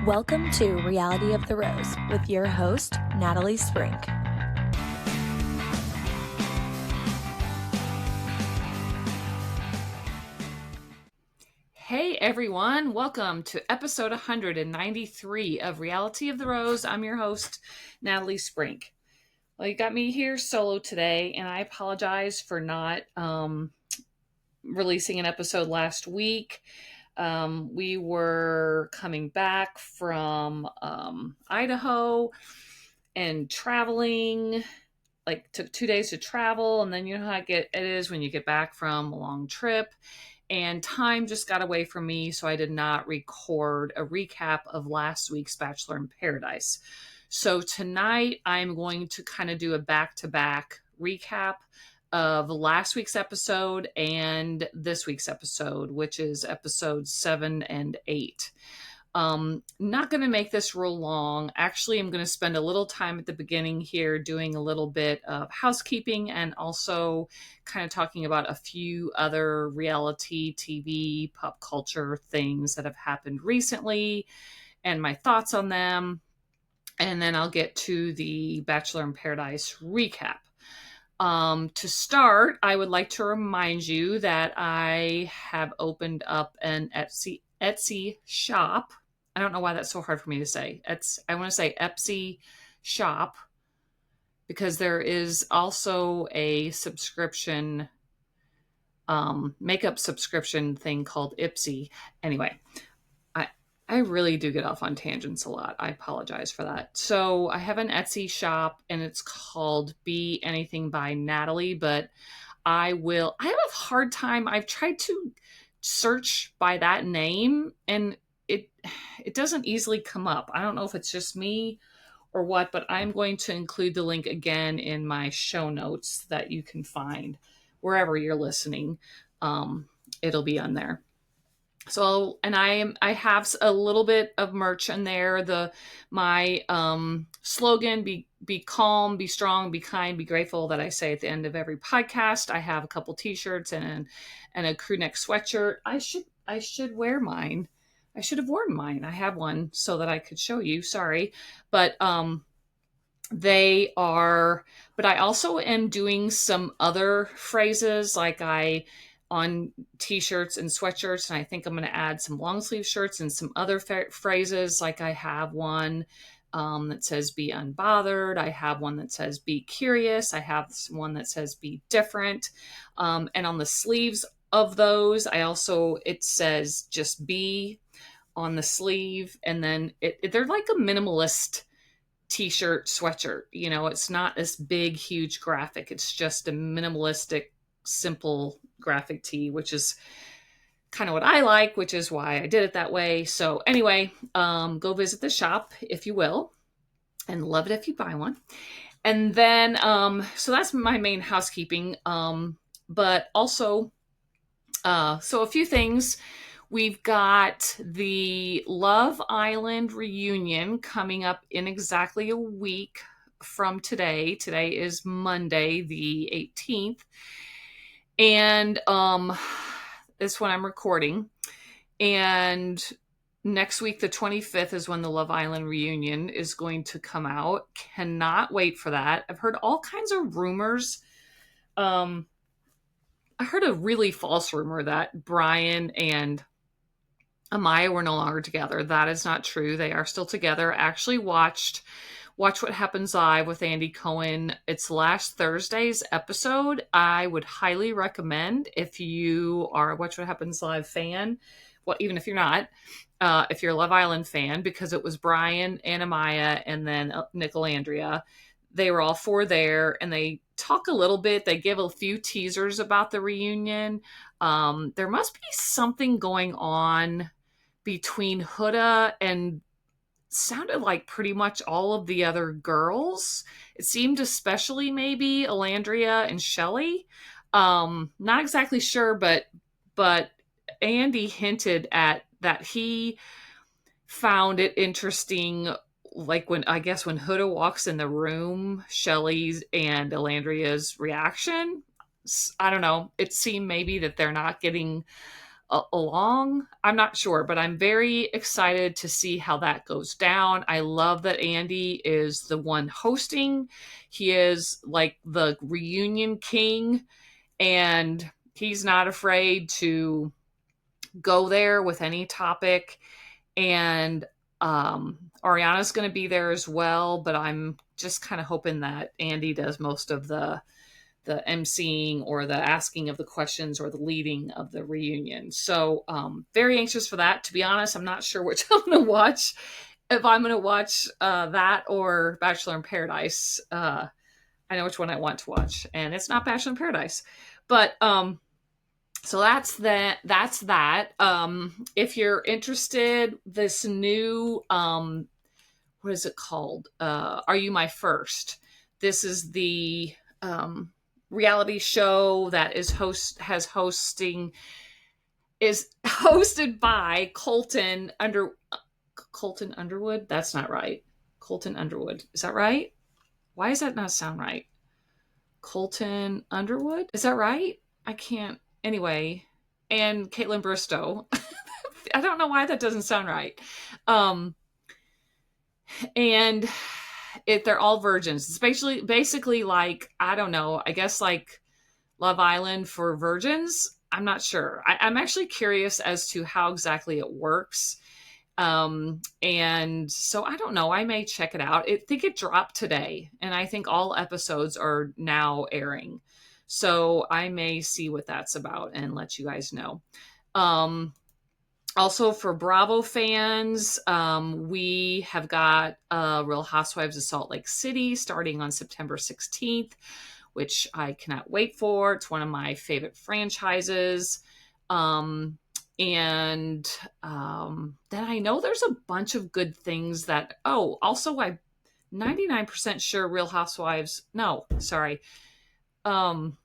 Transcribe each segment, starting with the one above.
Welcome to Reality of the Rose with your host, Natalie Sprink. Hey everyone, welcome to episode 193 of Reality of the Rose. I'm your host, Natalie Sprink. Well, you got me here solo today, and I apologize for not releasing an episode last week. We were coming back from Idaho and traveling. Took 2 days to travel, and then you know how it is when you get back from a long trip. And time just got away from me, so I did not record a recap of last week's Bachelor in Paradise. So tonight I'm going to kind of do a back-to-back recap of last week's episode and this week's episode, which is episodes 7 and 8. Not going to make this real long. Actually, I'm going to spend a little time at the beginning here doing a little bit of housekeeping and also kind of talking about a few other reality TV, pop culture things that have happened recently and my thoughts on them. And then I'll get to the Bachelor in Paradise recap. To start, I would like to remind you that I have opened up an Etsy shop. I don't know why that's so hard for me to say. I want to say Etsy shop because there is also a subscription, makeup subscription thing called Ipsy. Anyway, I really do get off on tangents a lot. I apologize for that. So I have an Etsy shop and it's called Be Anything by Natalie, but I have a hard time. I've tried to search by that name and it doesn't easily come up. I don't know if it's just me or what, but I'm going to include the link again in my show notes that you can find wherever you're listening. It'll be on there. So, and I have a little bit of merch in there. My slogan, be calm, be strong, be kind, be grateful, that I say at the end of every podcast. I have a couple t-shirts and a crew neck sweatshirt. I should wear mine. I should have worn mine. I have one so that I could show you. Sorry. But but I also am doing some other phrases on t-shirts and sweatshirts, and I think I'm going to add some long sleeve shirts and some other phrases. Like I have one that says be unbothered. I have one that says be curious. I have one that says be different. And on the sleeves of those, it says just be on the sleeve. And then they're like a minimalist t-shirt, sweatshirt. You know, it's not this big, huge graphic. It's just a minimalistic, simple graphic tee, which is kind of what I like, which is why I did it that way. So anyway, go visit the shop if you will, and love it if you buy one. And then, so that's my main housekeeping. But also, so a few things. We've got the Love Island reunion coming up in exactly a week from today. Today is Monday, the 18th. And it's when I'm recording. And next week, the 25th, is when the Love Island reunion is going to come out. Cannot wait for that. I've heard all kinds of rumors. I heard a really false rumor that Brian and Amaya were no longer together. That is not true. They are still together. Actually watch What Happens Live with Andy Cohen. It's last Thursday's episode. I would highly recommend, if you are a Watch What Happens Live fan, well, even if you're not, if you're a Love Island fan, because it was Brian and Amaya and then Nicolandria. They were all four there, and they talk a little bit. They give a few teasers about the reunion. There must be something going on between Huda and sounded like pretty much all of the other girls. It seemed especially maybe Alandria and Shelley. Not exactly sure, but Andy hinted at that he found it interesting, like when Huda walks in the room, Shelley's and Alandria's reaction. I don't know. It seemed maybe that they're not getting along. I'm not sure, but I'm very excited to see how that goes down. I love that Andy is the one hosting. He is like the reunion king, and he's not afraid to go there with any topic. And Ariana's going to be there as well, but I'm just kind of hoping that Andy does most of the emceeing or the asking of the questions or the leading of the reunion. So very anxious for that. To be honest, I'm not sure which I'm going to watch. If I'm going to watch that or Bachelor in Paradise, I know which one I want to watch, and it's not Bachelor in Paradise. But so that's that. If you're interested, this new what is it called? Are You My First? This is the reality show that is hosted by Colton Underwood. That's not right. Colton Underwood. Is that right? Why does that not sound right? Colton Underwood? Is that right? I can't. Anyway, and Caitlin Bristow. I don't know why that doesn't sound right. And they're all virgins. It's basically like, I don't know, I guess like Love Island for virgins. I'm not sure. I'm actually curious as to how exactly it works. And so I don't know. I may check it out. I think it dropped today, and I think all episodes are now airing. So I may see what that's about and let you guys know. Also for Bravo fans, we have got Real Housewives of Salt Lake City starting on September 16th, which I cannot wait for. It's one of my favorite franchises. And then I know there's a bunch of good things that, also I'm 99% sure Real Housewives, no, sorry. Mormon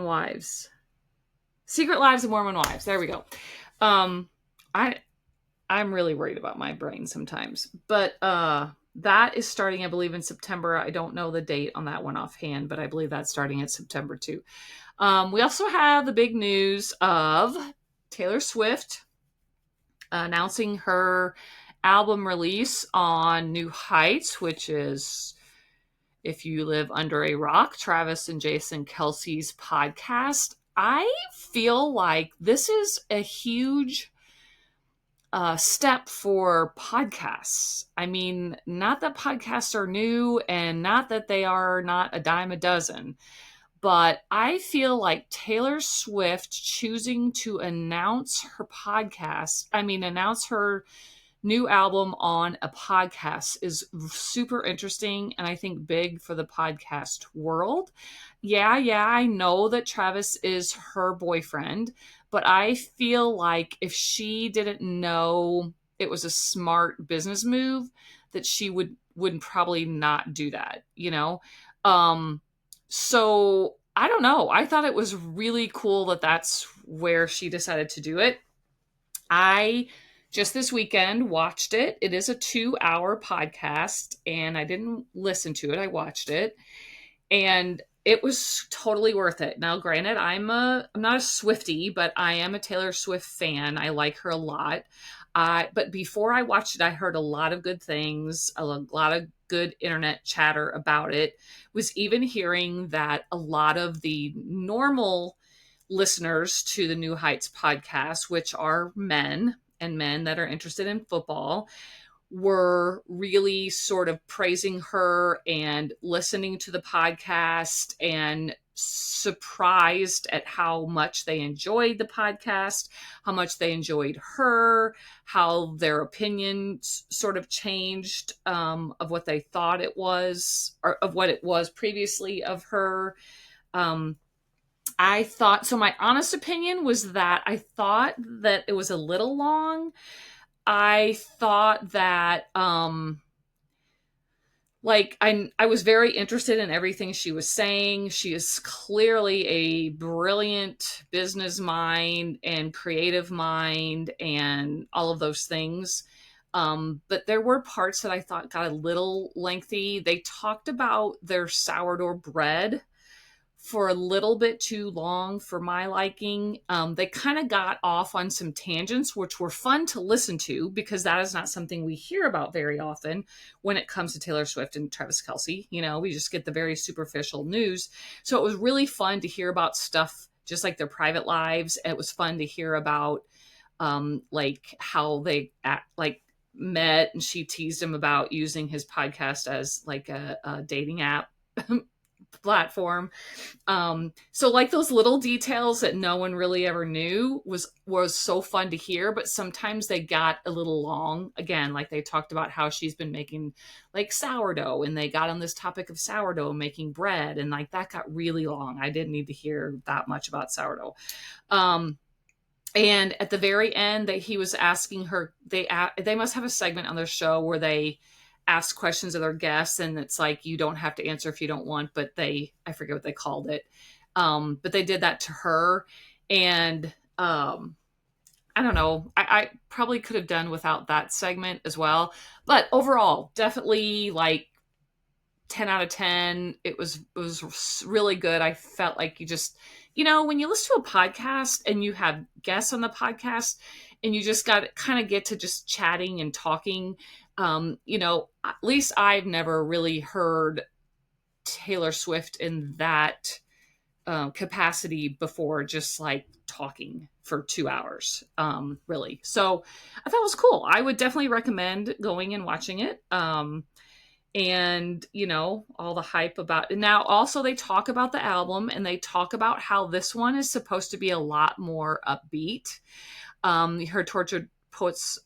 Wives. Secret Lives of Mormon Wives. There we go. I'm really worried about my brain sometimes. But that is starting, I believe, in September. I don't know the date on that one offhand, but I believe that's starting in September too. We also have the big news of Taylor Swift announcing her album release on New Heights, which is, if you live under a rock, Travis and Jason Kelsey's podcast. I feel like this is a huge step for podcasts. I mean, not that podcasts are new and not that they are not a dime a dozen, but I feel like Taylor Swift choosing to announce her new album on a podcast is super interesting, and I think big for the podcast world. Yeah, I know that Travis is her boyfriend, but I feel like if she didn't know it was a smart business move, that she would probably not do that, you know? So I don't know. I thought it was really cool that that's where she decided to do it. I just this weekend watched it. It is a 2-hour podcast, and I didn't listen to it. I watched it, and it was totally worth it. Now, granted, I'm not a Swiftie, but I am a Taylor Swift fan. I like her a lot. But before I watched it, I heard a lot of good things, a lot of good internet chatter about it. Was even hearing that a lot of the normal listeners to the New Heights podcast, which are men and men that are interested in football, were really sort of praising her and listening to the podcast and surprised at how much they enjoyed the podcast, how much they enjoyed her, how their opinions sort of changed of what they thought it was, or of what it was previously of her. I thought, so my honest opinion was that I thought that it was a little long. I thought that, I was very interested in everything she was saying. She is clearly a brilliant business mind and creative mind and all of those things. But there were parts that I thought got a little lengthy. They talked about their sourdough bread, for a little bit too long for my liking. They kind of got off on some tangents, which were fun to listen to because that is not something we hear about very often when it comes to Taylor Swift and Travis Kelce. We just get the very superficial news. So it was really fun to hear about stuff just like their private lives. It was fun to hear about like how they met, and she teased him about using his podcast as like a dating app platform. So like those little details that no one really ever knew was so fun to hear, but sometimes they got a little long. Again, like they talked about how she's been making like sourdough, and they got on this topic of sourdough, making bread, and like that got really long. I didn't need to hear that much about sourdough. And at the very end, that he was asking her, they must have a segment on their show where they ask questions of their guests, and it's like you don't have to answer if you don't want, but I forget what they called it, but they did that to her, and I don't know, I probably could have done without that segment as well, but overall, definitely like 10 out of 10. It was really good. I felt like you just, when you listen to a podcast and you have guests on the podcast and you just got kind of get to just chatting and talking, at least I've never really heard Taylor Swift in that capacity before, just like talking for 2 hours, really. So I thought it was cool. I would definitely recommend going and watching it. And all the hype about it. Now also they talk about the album, and they talk about how this one is supposed to be a lot more upbeat. Her Tortured Poets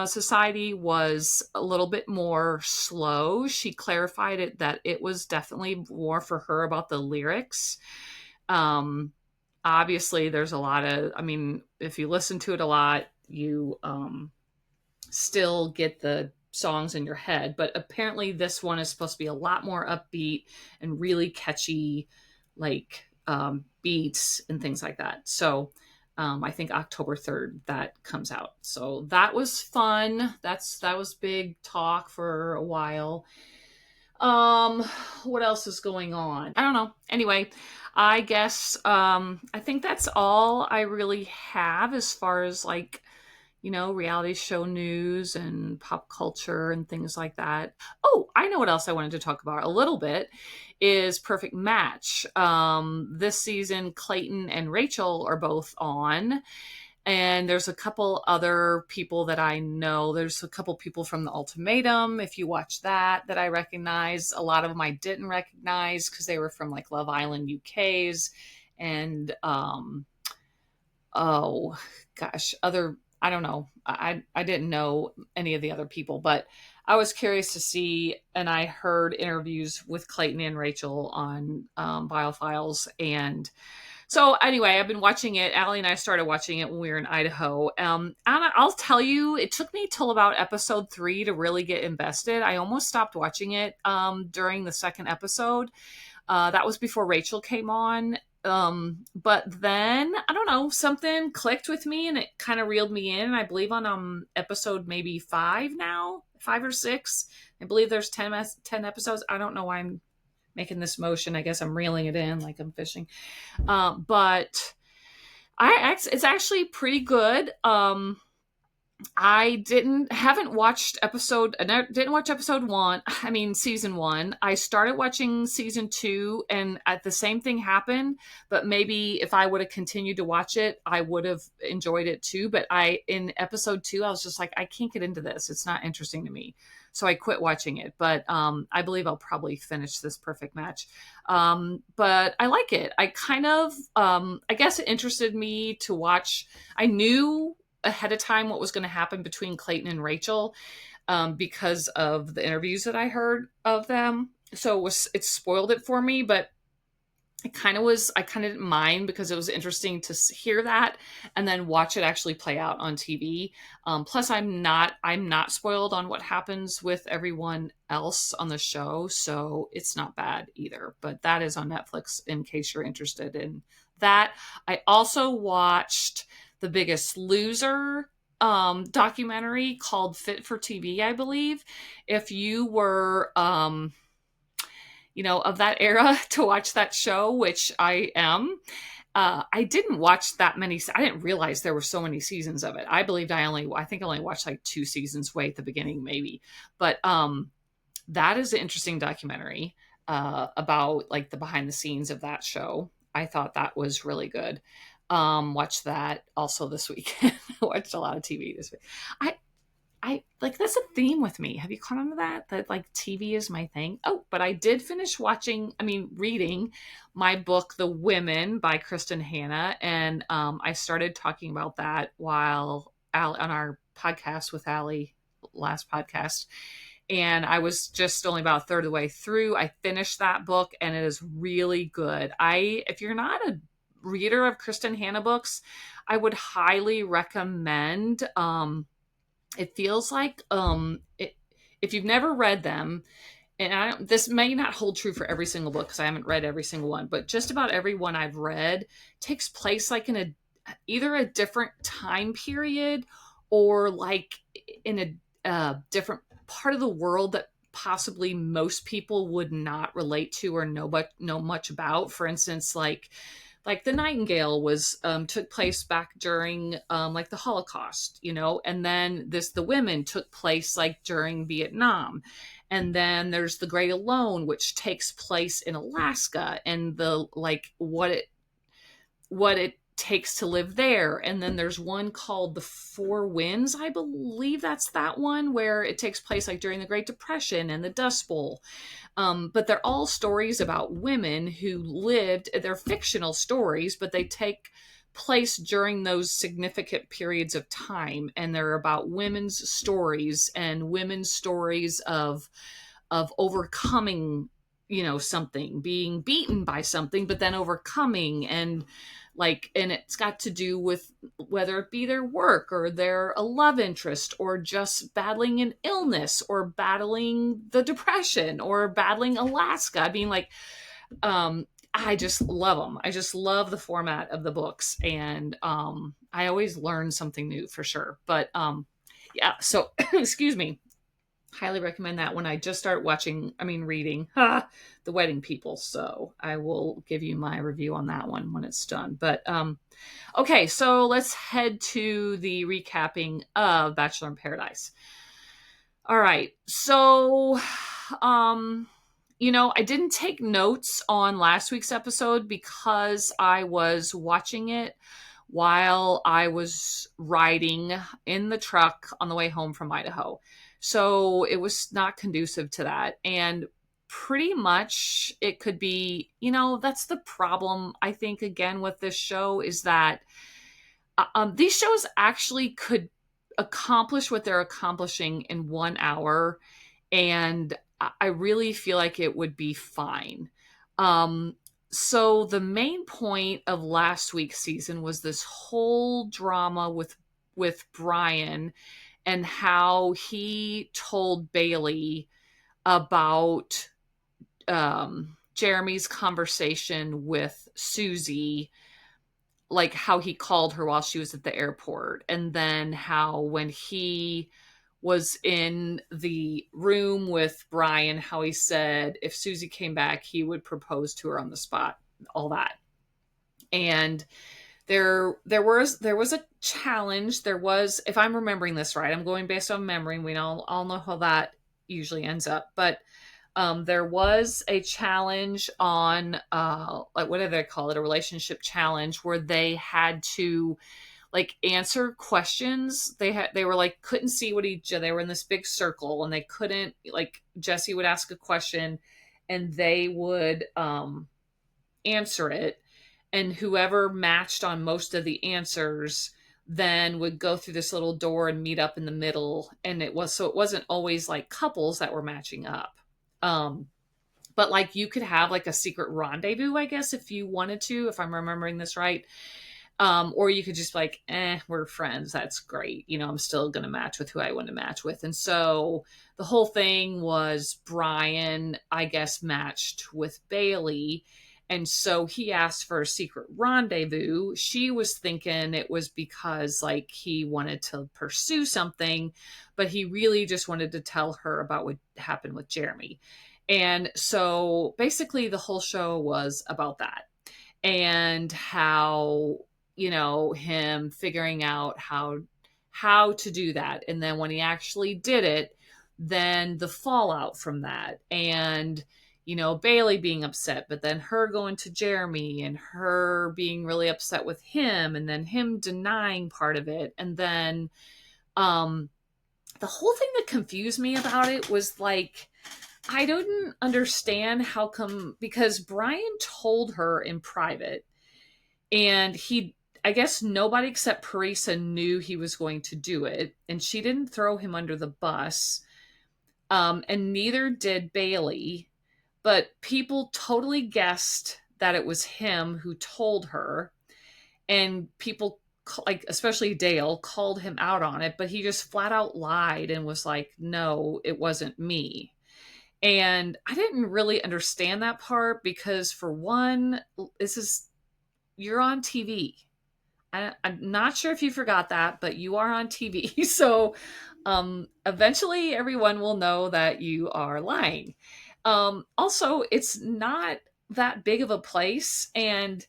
Society was a little bit more slow. She clarified it that it was definitely more for her about the lyrics. Obviously there's a lot of, if you listen to it a lot, you still get the songs in your head, but apparently this one is supposed to be a lot more upbeat and really catchy, like beats and things like that. So I think October 3rd that comes out. So that was fun. That was big talk for a while. What else is going on? I don't know. Anyway, I guess I think that's all I really have as far as like reality show news and pop culture and things like that. Oh, I know what else I wanted to talk about a little bit is Perfect Match. This season, Clayton and Rachel are both on. And there's a couple other people that I know. There's a couple people from The Ultimatum, if you watch that I recognize. A lot of them I didn't recognize because they were from like Love Island UK's and oh gosh, I don't know. I didn't know any of the other people, but I was curious to see, and I heard interviews with Clayton and Rachel on Biofiles. And so anyway, I've been watching it. Allie and I started watching it when we were in Idaho. And I'll tell you, it took me till about episode 3 to really get invested. I almost stopped watching it during the second episode. That was before Rachel came on. But then I don't know, something clicked with me and it kind of reeled me in. I believe on episode maybe 5 now, 5 or 6. I believe there's 10 episodes. I don't know why I'm making this motion. I guess I'm reeling it in like I'm fishing. But it's actually pretty good. I didn't watch episode 1. Season 1. I started watching season 2 and the same thing happened, but maybe if I would have continued to watch it, I would have enjoyed it too. But in episode 2, I was just like, I can't get into this. It's not interesting to me. So I quit watching it, but I believe I'll probably finish this Perfect Match. But I like it. I kind of, I guess it interested me to watch. I knew ahead of time what was going to happen between Clayton and Rachel because of the interviews that I heard of them. So it spoiled it for me, but I kind of didn't mind because it was interesting to hear that and then watch it actually play out on TV. Plus I'm not spoiled on what happens with everyone else on the show. So it's not bad either, but that is on Netflix in case you're interested in that. I also watched The Biggest Loser documentary called Fit for TV, I believe. If you were of that era to watch that show, which I am. I didn't watch that many. I didn't realize there were so many seasons of it. I think I only watched like 2 seasons way at the beginning, maybe. But that is an interesting documentary about like the behind the scenes of that show. I thought that was really good. Watched that also this week. Watched a lot of TV this week. I like that's a theme with me. Have you caught on to that? That like TV is my thing. Oh, but I did finish reading my book, The Women by Kristen Hanna. And I started talking about that while on our podcast with Allie last podcast. And I was just only about a third of the way through. I finished that book and it is really good. If you're not a reader of Kristen Hanna books, I would highly recommend it feels like if you've never read them, and this may not hold true for every single book because I haven't read every single one, but just about every one I've read takes place like in either a different time period or like in a different part of the world that possibly most people would not relate to or know much about. For instance, like the Nightingale was took place back during like the Holocaust, and then the Women took place like during Vietnam, and then there's The Great Alone, which takes place in Alaska, and the like what it takes to live there. And then there's one called The Four Winds, I believe that's that one, where it takes place like during the Great Depression and the Dust Bowl. But they're all stories about women who lived. They're fictional stories, but they take place during those significant periods of time. And they're about women's stories and women's stories of overcoming, something, being beaten by something, but then overcoming. And it's got to do with whether it be their work or their a love interest or just battling an illness or battling the depression or battling Alaska. I just love them. I just love the format of the books, and I always learn something new for sure. But yeah, so excuse me. Highly recommend that when I just start reading The Wedding People. So I will give you my review on that one when it's done. But okay, so let's head to the recapping of Bachelor in Paradise. All right, so I didn't take notes on last week's episode because I was watching it while I was riding in the truck on the way home from Idaho. So it was not conducive to that. And pretty much it could be, that's the problem, I think, again, with this show is that these shows actually could accomplish what they're accomplishing in 1 hour. And I really feel like it would be fine. So the main point of last week's season was this whole drama with Brian and how he told Bailey about Jeremy's conversation with Susie, like how he called her while she was at the airport, and then how when he was in the room with Brian, how he said if Susie came back, he would propose to her on the spot, all that. And there was a challenge. There was, if I'm remembering this right, I'm going based on memory. We all know how that usually ends up, but there was a challenge on like what do they call it? A relationship challenge where they had to like answer questions. They were like couldn't see they were in this big circle and they couldn't, like Jesse would ask a question and they would answer it, and whoever matched on most of the answers then would go through this little door and meet up in the middle. And it wasn't always like couples that were matching up. But like you could have like a secret rendezvous, I guess, if you wanted to, if I'm remembering this right. Or you could just be like, we're friends. That's great. I'm still going to match with who I want to match with. And so the whole thing was Brian, I guess, matched with Bailey. And so he asked for a secret rendezvous. She was thinking it was because like he wanted to pursue something, but he really just wanted to tell her about what happened with Jeremy. And so basically the whole show was about that, and how, him figuring out how to do that, and then when he actually did it, then the fallout from that, and Bailey being upset, but then her going to Jeremy and her being really upset with him, and then him denying part of it, and then um the whole thing that confused me about it was like, I didn't understand how come, because Brian told her in private, and I guess nobody except Parisa knew he was going to do it, and she didn't throw him under the bus, and neither did Bailey, but people totally guessed that it was him who told her, and people, like especially Dale, called him out on it, but he just flat out lied and was like, no, it wasn't me. And I didn't really understand that part, because for one, you're on TV. I'm not sure if you forgot that, but you are on TV. So eventually everyone will know that you are lying. Also, it's not that big of a place, and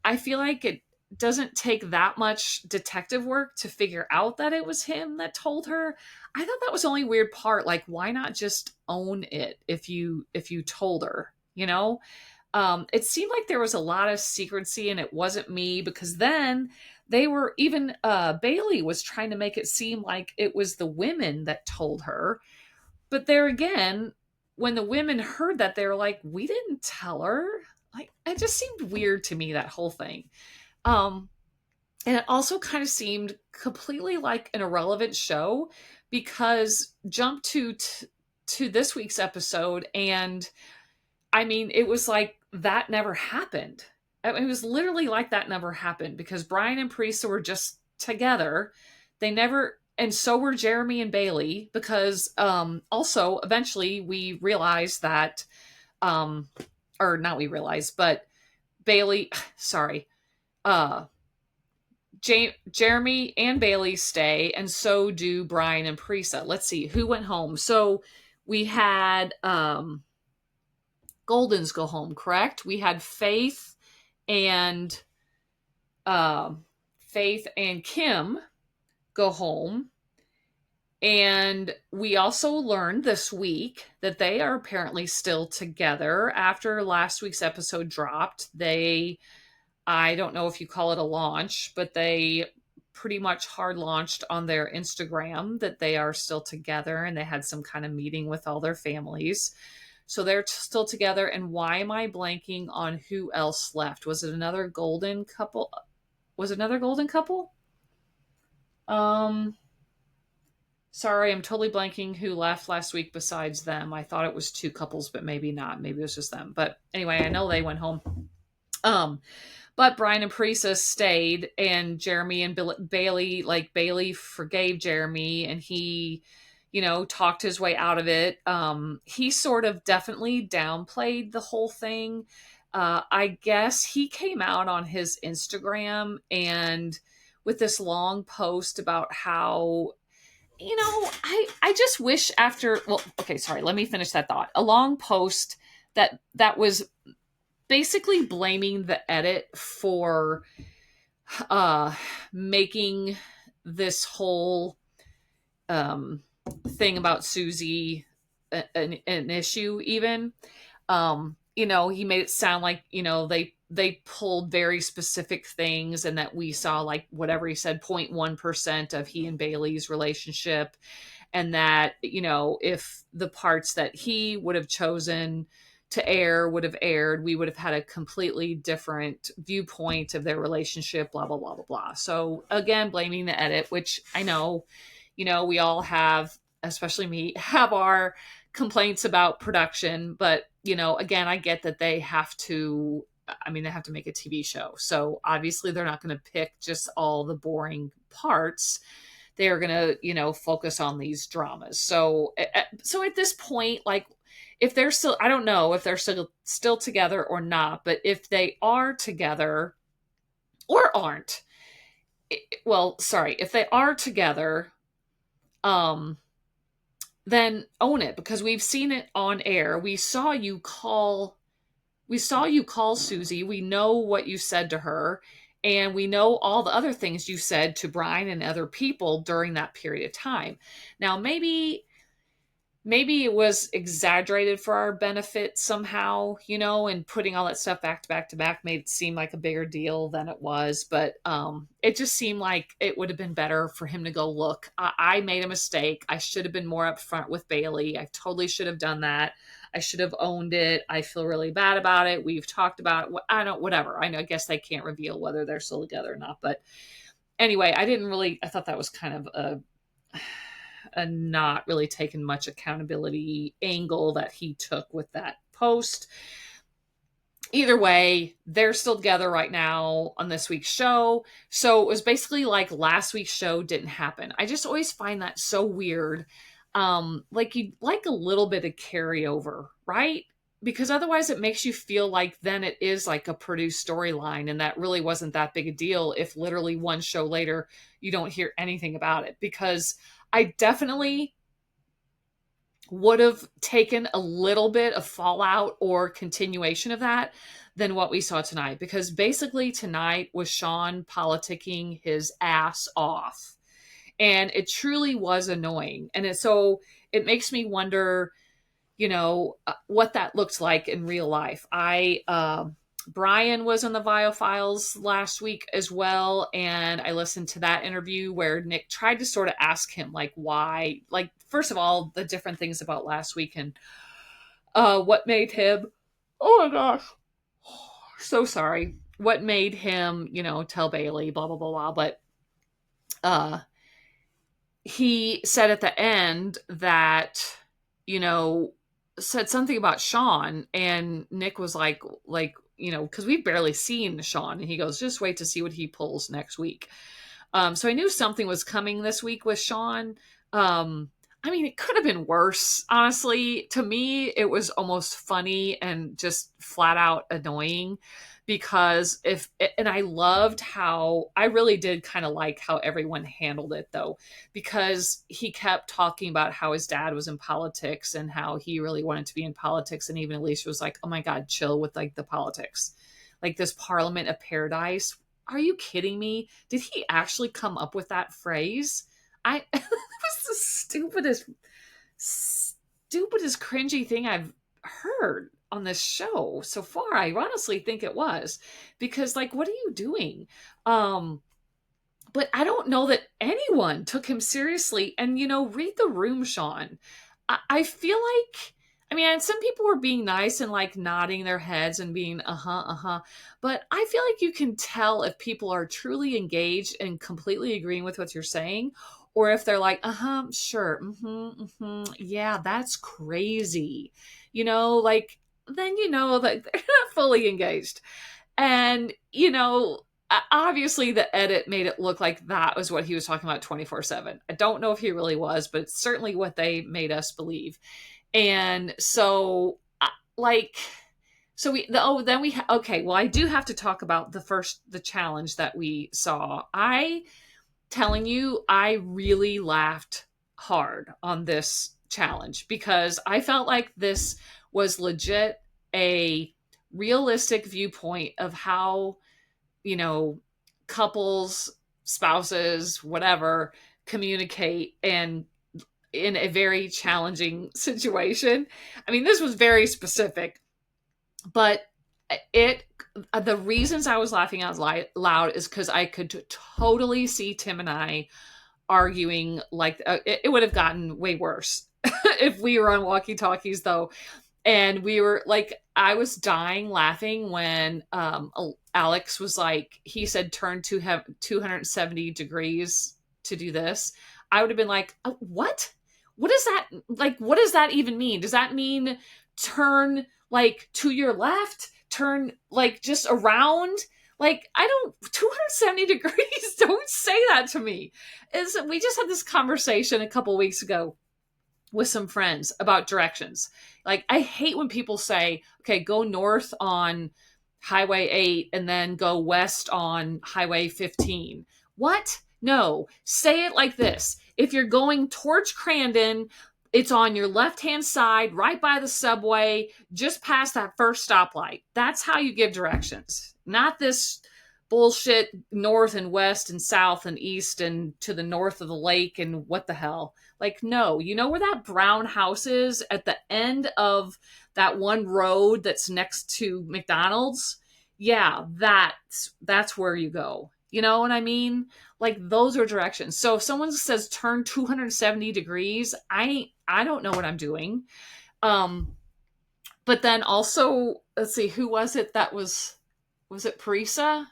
I feel like it doesn't take that much detective work to figure out that it was him that told her. I thought that was the only weird part. Like, why not just own it if you told her, it seemed like there was a lot of secrecy, and it wasn't me, because then they were even Bailey was trying to make it seem like it was the women that told her. But there again, when the women heard that, they were like, we didn't tell her. Like, it just seemed weird to me, that whole thing. Um, and it also kind of seemed completely like an irrelevant show, because jump to this week's episode, and I mean, it was like that never happened. I mean, it was literally like that never happened, because Brian and Parisa were just together. They never, and so were Jeremy and Bailey, because also eventually we realized that, um, or not we realized, but Bailey, sorry, uh, Jeremy and Bailey stay, and so do Brian and Parisa. Let's see who went home. So we had Goldens go home, correct? We had and uh, Faith and Kim go home. And we also learned this week that they are apparently still together after last week's episode dropped. I don't know if you call it a launch, but they pretty much hard launched on their Instagram that they are still together, and they had some kind of meeting with all their families. So they're still together. And why am I blanking on who else left? Was it another golden couple? Um, Sorry, I'm totally blanking who left last week besides them. I thought it was two couples, but maybe not. Maybe it was just them. But anyway, I know they went home. Um, but Brian and Parisa stayed, and Jeremy and Bailey, like Bailey forgave Jeremy, and he, talked his way out of it. He sort of definitely downplayed the whole thing. I guess he came out on his Instagram and with this long post about how, I just wish after, well, okay, sorry, let me finish that thought. A long post that was basically blaming the edit for making this whole thing about Susie an issue even. He made it sound like, they pulled very specific things, and that we saw, like, whatever he said, 0.1% of he and Bailey's relationship, and that, if the parts that he would have chosen to air would have aired, we would have had a completely different viewpoint of their relationship, blah, blah, blah, blah, blah. So again, blaming the edit, which I know, we all have, especially me, have our complaints about production. But, again, I get that they have to make a TV show. So obviously they're not going to pick just all the boring parts. They are going to, focus on these dramas. So at this point, like, if they're still, I don't know if they're still together or not, but if they are together or aren't, if they are together, um, then own it, because we've seen it on air. We saw you call Susie. We know what you said to her, and we know all the other things you said to Brian and other people during that period of time. Now, maybe it was exaggerated for our benefit somehow, and putting all that stuff back to back to back made it seem like a bigger deal than it was. But it just seemed like it would have been better for him to go, look, I made a mistake. I should have been more upfront with Bailey. I totally should have done that. I should have owned it. I feel really bad about it. We've talked about it. Whatever. I know, I guess they can't reveal whether they're still together or not. But anyway, I thought that was kind of a not really taking much accountability angle that he took with that post. Either way, they're still together right now on this week's show. So it was basically like last week's show didn't happen. I just always find that so weird. Like you'd like a little bit of carryover, right? Because otherwise it makes you feel like then it is like a produced storyline, and that really wasn't that big a deal if literally one show later you don't hear anything about it. Because I definitely would have taken a little bit of fallout or continuation of that than what we saw tonight. Because basically tonight was Sean politicking his ass off. And it truly was annoying. And so it makes me wonder, what that looked like in real life. Brian was on the Vio Files last week as well, and I listened to that interview where Nick tried to sort of ask him, like, why, like, first of all, the different things about last week and what made him, oh my gosh, so sorry, what made him, tell Bailey, blah, blah, blah, blah, but he said at the end that, said something about Sean, and Nick was like, because we've barely seen Sean, and he goes, just wait to see what he pulls next week. So I knew something was coming this week with Sean. It could have been worse, honestly. To me, it was almost funny and just flat out annoying, because I loved how, I really did kind of like how everyone handled it though, because he kept talking about how his dad was in politics and how he really wanted to be in politics. And even Alicia was like, oh my God, chill with like the politics, like this Parliament of Paradise. Are you kidding me? Did he actually come up with that phrase? It was the stupidest cringy thing I've heard on this show so far. I honestly think it was, because like, what are you doing? But I don't know that anyone took him seriously. And read the room, Sean. I feel like, and some people were being nice and like nodding their heads and being but I feel like you can tell if people are truly engaged and completely agreeing with what you're saying, or if they're like, sure, yeah, that's crazy, like, then that they're not fully engaged. And obviously the edit made it look like that was what he was talking about 24/7. I don't know if he really was, but it's certainly what they made us believe. And so okay, well, I do have to talk about the challenge that we saw. Telling you, I really laughed hard on this challenge, because I felt like this was legit a realistic viewpoint of how, couples, spouses, whatever, communicate, and in a very challenging situation. This was very specific, but the reasons I was laughing out loud is because I could totally see Tim and I arguing like it would have gotten way worse if we were on walkie talkies though. And we were like, I was dying laughing when Alex was like, he said, turn to have 270 degrees to do this. I would have been like, what? What is that? Like, what does that even mean? Does that mean turn like to your left? Turn like just around? Like, 270 degrees. Don't say that to me. We just had this conversation a couple weeks ago with some friends about directions. Like, I hate when people say, okay, go north on Highway 8 and then go west on Highway 15. What? No, say it like this. If you're going towards Crandon It's on your left-hand side, right by the subway, just past that first stoplight. That's how you give directions. Not this bullshit north and west and south and east and to the north of the lake and what the hell. Like, no, you know where that brown house is at the end of that one road that's next to McDonald's? Yeah, that's where you go. You know what I mean? Like, those are directions. So if someone says turn 270 degrees, I don't know what I'm doing. But then also, let's see, who was it that was it Parisa?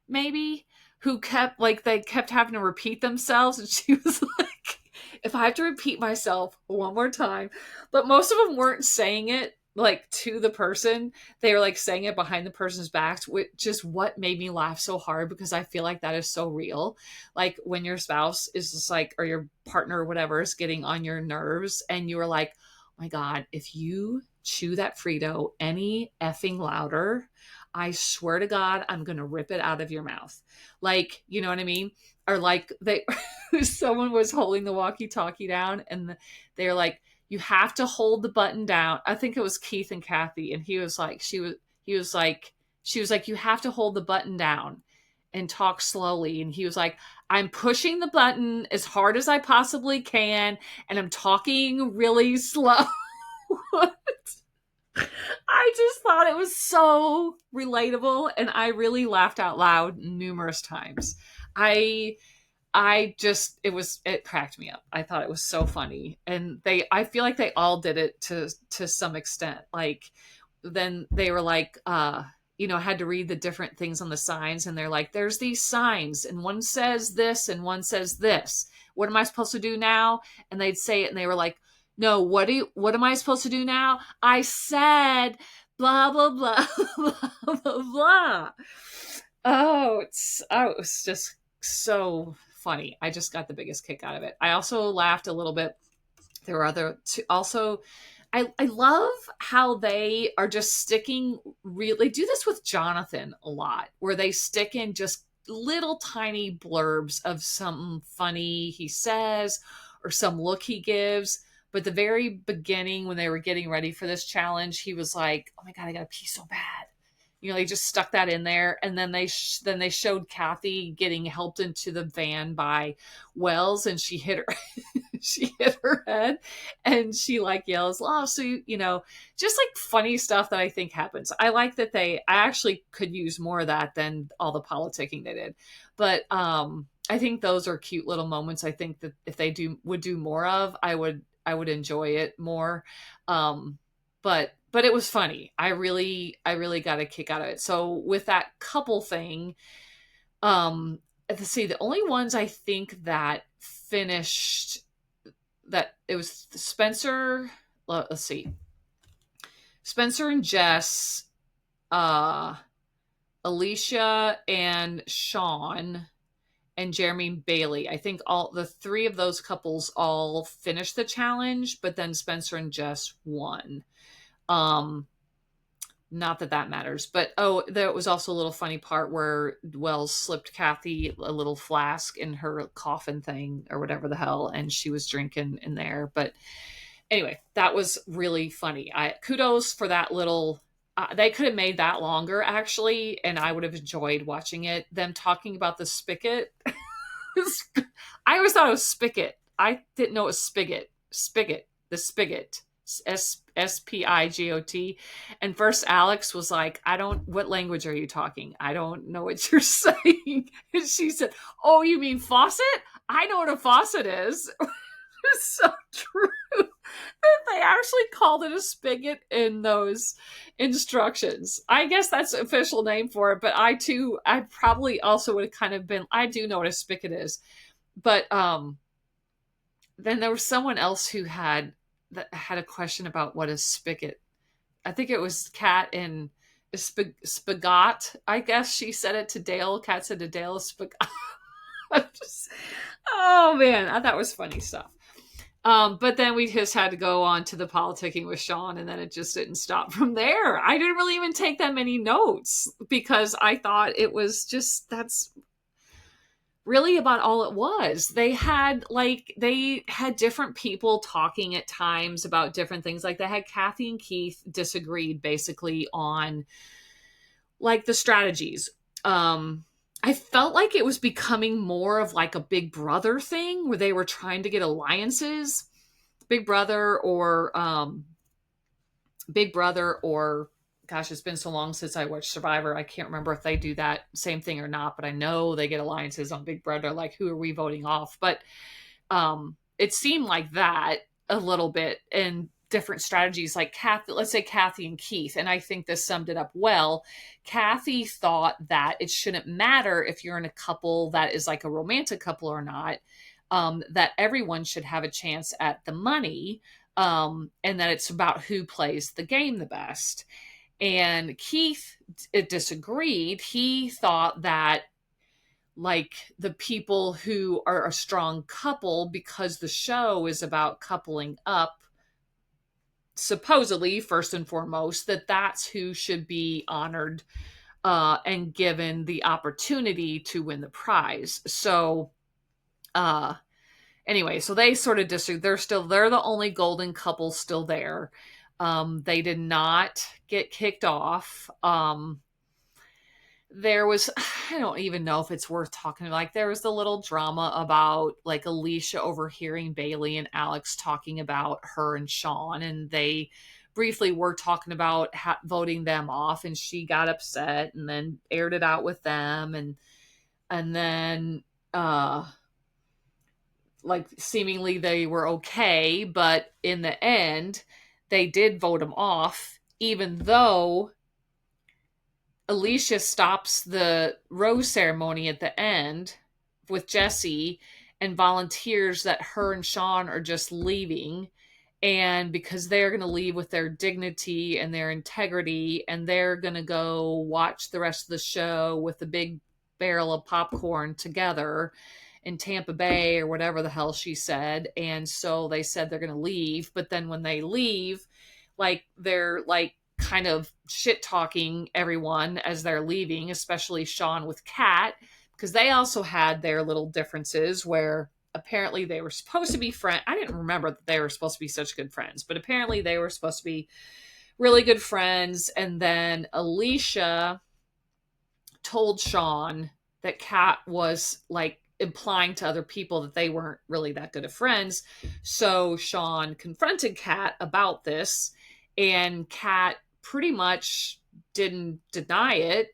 Maybe, who kept, like, they kept having to repeat themselves, and she was like, if I have to repeat myself one more time. But most of them weren't saying it like to the person, they were like saying it behind the person's backs, which is what made me laugh so hard, because I feel like that is so real. Like, when your spouse is just like, or your partner or whatever is getting on your nerves, and you are like, oh my god, if you chew that Frito any effing louder, I swear to God, I'm going to rip it out of your mouth. Like, you know what I mean? Or like, someone was holding the walkie-talkie down, and they're like, you have to hold the button down. I think it was Keith and Kathy. And he was like, she was like, you have to hold the button down and talk slowly. And he was like, I'm pushing the button as hard as I possibly can, and I'm talking really slow. I just thought it was so relatable, and I really laughed out loud numerous times. It cracked me up. I thought it was so funny. And I feel like they all did it to some extent. Like, then they were like, had to read the different things on the signs, and they're like, there's these signs, and one says this and one says this. What am I supposed to do now? And they'd say it, and they were like, no, what am I supposed to do now? I said blah blah blah blah blah blah. Oh, it was just so funny. I just got the biggest kick out of it. I also laughed a little bit. There were other two also. I love how they are just sticking they do this with Jonathan a lot, where they stick in just little tiny blurbs of something funny he says or some look he gives. But the very beginning, when they were getting ready for this challenge, he was like, oh my God, I gotta pee so bad. They just stuck that in there. And then they showed Kathy getting helped into the van by Wells, and she hit her head, and she like yells, oh, so just like funny stuff that I think happens. I like that I actually could use more of that than all the politicking they did. But I think those are cute little moments. I think that if they would do more of, I would enjoy it more. But it was funny. I really got a kick out of it. So with that couple thing, let's see, the only ones I think that finished, that it was Spencer. Let's see, Spencer and Jess, Alicia and Sean, and Jeremy Bailey. I think all the three of those couples all finished the challenge, but then Spencer and Jess won. Not that matters, but there was also a little funny part where Wells slipped Kathy a little flask in her coffin thing or whatever the hell, and she was drinking in there. But anyway, that was really funny. Kudos for that little. They could have made that longer, actually, and I would have enjoyed watching it. Them talking about the spigot. I always thought it was spigot. I didn't know it was spigot. Spigot. The spigot. Spigot. And first Alex was like, what language are you talking? I don't know what you're saying. And she said, oh, you mean faucet? I know what a faucet is. It's so true. They actually called it a spigot in those instructions. I guess that's the official name for it, but I probably also would have kind of been, I do know what a spigot is. But then there was someone else who had a question about what is spigot. I think it was Kat and Spagot. I guess she said it to Dale. Kat said to Dale, Spagot. Oh man, I thought that was funny stuff. But then we just had to go on to the politicking with Sean, and then it just didn't stop from there. I didn't really even take that many notes because I thought it was just, really about all it was. They had different people talking at times about different things. Like they had Kathy and Keith disagreed basically on like the strategies. I felt like it was becoming more of like a Big Brother thing where they were trying to get alliances. Big Brother or Big Brother or gosh, it's been so long since I watched Survivor. I can't remember if they do that same thing or not, but I know they get alliances on Big Brother. Like, who are we voting off? But it seemed like that a little bit and different strategies. Like Kathy, let's say Kathy and Keith, and I think this summed it up well. Kathy thought that it shouldn't matter if you're in a couple that is like a romantic couple or not. That everyone should have a chance at the money, and that it's about who plays the game the best. And Keith disagreed. He thought that like the people who are a strong couple, because the show is about coupling up, supposedly first and foremost, that's who should be honored and given the opportunity to win the prize. So anyway, so they sort of disagree. They're the only golden couple still there. They did not get kicked off. There was, I don't even know if it's worth talking about. Like, there was the little drama about like Alicia overhearing Bailey and Alex talking about her and Sean, and they briefly were talking about voting them off, and she got upset and then aired it out with them, and then like seemingly they were okay, but in the end they did vote him off, even though Alicia stops the rose ceremony at the end with Jesse and volunteers that her and Sean are just leaving, and because they're going to leave with their dignity and their integrity, and they're going to go watch the rest of the show with a big barrel of popcorn together in Tampa Bay or whatever the hell she said. And so they said they're going to leave, but then when they leave, like they're like kind of shit talking everyone as they're leaving, especially Sean with Kat, because they also had their little differences where apparently they were supposed to be friends. I didn't remember that they were supposed to be such good friends, but apparently they were supposed to be really good friends. And then Alicia told Sean that Kat was like implying to other people that they weren't really that good of friends. So Sean confronted Kat about this, and Kat pretty much didn't deny it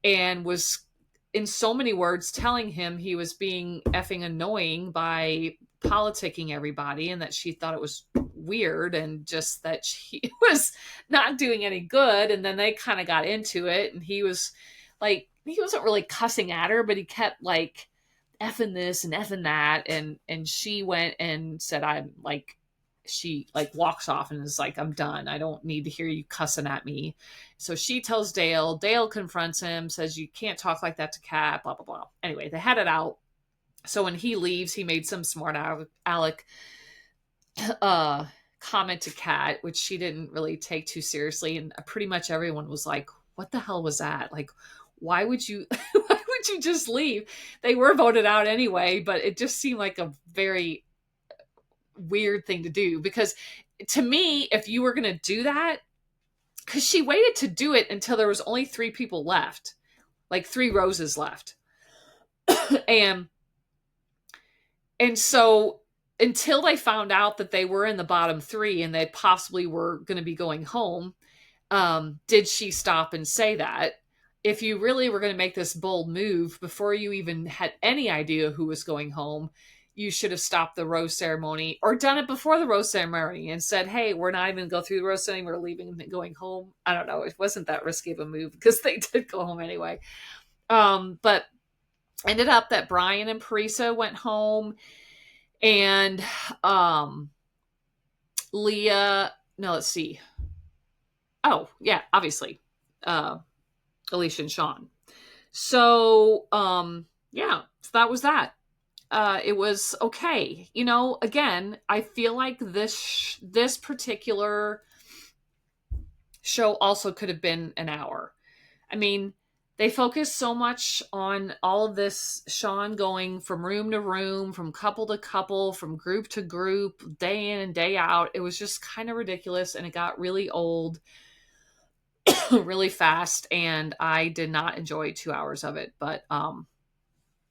and was in so many words telling him he was being effing annoying by politicking everybody, and that she thought it was weird and just that she was not doing any good. And then they kind of got into it, and he was like, he wasn't really cussing at her, but he kept like effing this and effing that, and she went and said, I'm like, she like walks off and is like, I'm done. I don't need to hear you cussing at me. So she tells Dale. Dale confronts him, says, you can't talk like that to Kat, blah, blah, blah. Anyway, they had it out. So when he leaves, he made some smart aleck comment to Kat, which she didn't really take too seriously. And pretty much everyone was like, what the hell was that? Like, why would you just leave? They were voted out anyway, but it just seemed like a very weird thing to do, because to me, if you were going to do that, because she waited to do it until there was only 3 people left, like 3 roses left. and so until they found out that they were in the bottom 3 and they possibly were going to be going home, did she stop and say that? If you really were going to make this bold move before you even had any idea who was going home, you should have stopped the rose ceremony or done it before the rose ceremony and said, hey, we're not even going to go through the rose ceremony. We're leaving and going home. I don't know. It wasn't that risky of a move because they did go home anyway. But ended up that Brian and Parisa went home, and Leah, no, let's see. Oh, yeah, obviously. Alicia and Sean. So, yeah, so that was that. It was okay. You know, again, I feel like this particular show also could have been an hour. I mean, they focus so much on all of this Sean going from room to room, from couple to couple, from group to group, day in and day out. It was just kind of ridiculous, and it got really old really fast, and I did not enjoy 2 hours of it. But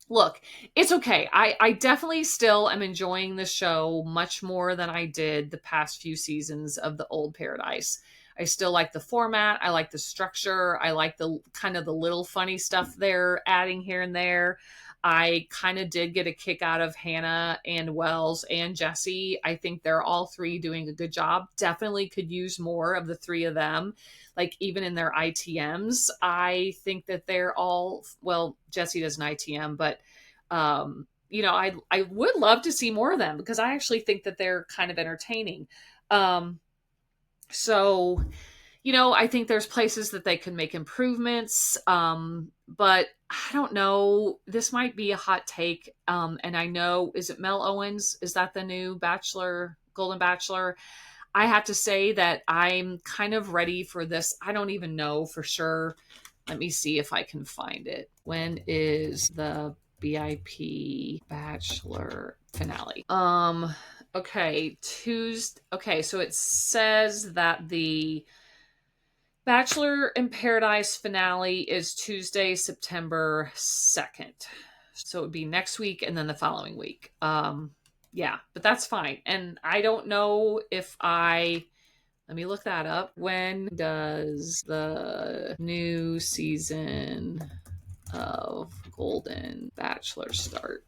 look, it's okay. I definitely still am enjoying the show much more than I did the past few seasons of the old Paradise. I still like the format. I like the structure. I like the kind of the little funny stuff they're adding here and there. I kind of did get a kick out of Hannah and Wells and Jesse. I think they're all three doing a good job. Definitely could use more of the three of them. Like even in their ITMs, I think that they're all, well, Jesse does an ITM, but I would love to see more of them because I actually think that they're kind of entertaining. So, I think there's places that they can make improvements. But I don't know. This might be a hot take. And I know, is it Mel Owens? Is that the new Bachelor, Golden Bachelor? I have to say that I'm kind of ready for this. I don't even know for sure. Let me see if I can find it. When is the BIP Bachelor finale? Okay, Tuesday. Okay, so it says that the Bachelor in Paradise finale is Tuesday, September 2nd. So it would be next week and then the following week. Yeah, but that's fine. And I don't know if let me look that up. When does the new season of Golden Bachelor start?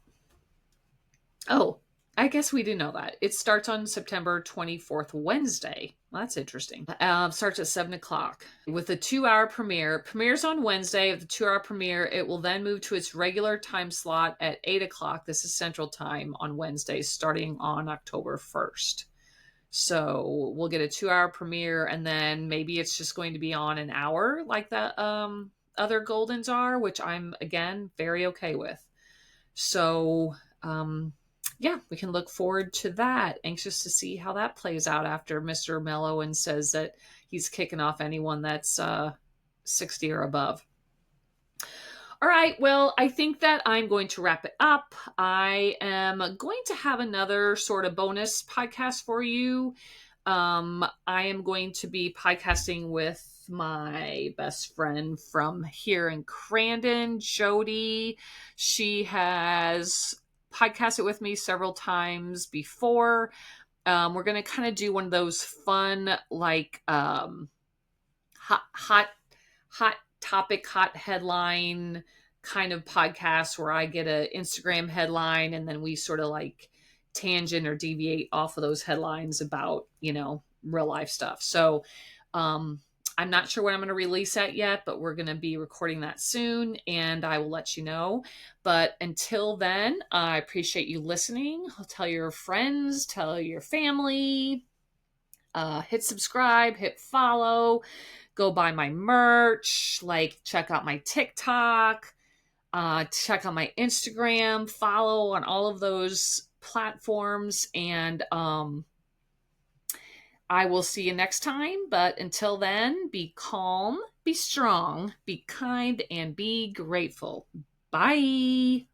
Oh, I guess we do know that. It starts on September 24th, Wednesday. Well, that's interesting. Starts at 7 o'clock with a 2-hour premiere. Premieres on Wednesday of the 2-hour premiere. It will then move to its regular time slot at 8 o'clock. This is Central Time on Wednesday, starting on October 1st. So we'll get a 2-hour premiere, and then maybe it's just going to be on an hour like the other Goldens are, which I'm, again, very okay with. So, yeah, we can look forward to that. Anxious to see how that plays out after Mr. Mello and says that he's kicking off anyone that's 60 or above. All right, well, I think that I'm going to wrap it up. I am going to have another sort of bonus podcast for you. I am going to be podcasting with my best friend from here in Crandon, Jody. She has podcasted with me several times before. We're going to kind of do one of those fun, like hot topic, hot headline kind of podcasts where I get an Instagram headline and then we sort of like tangent or deviate off of those headlines about, real life stuff. So, I'm not sure when I'm going to release that yet, but we're going to be recording that soon and I will let you know. But until then, I appreciate you listening. Tell your friends, tell your family, hit subscribe, hit follow, go buy my merch, like check out my TikTok, check out my Instagram, follow on all of those platforms, and I will see you next time. But until then, be calm, be strong, be kind, and be grateful. Bye.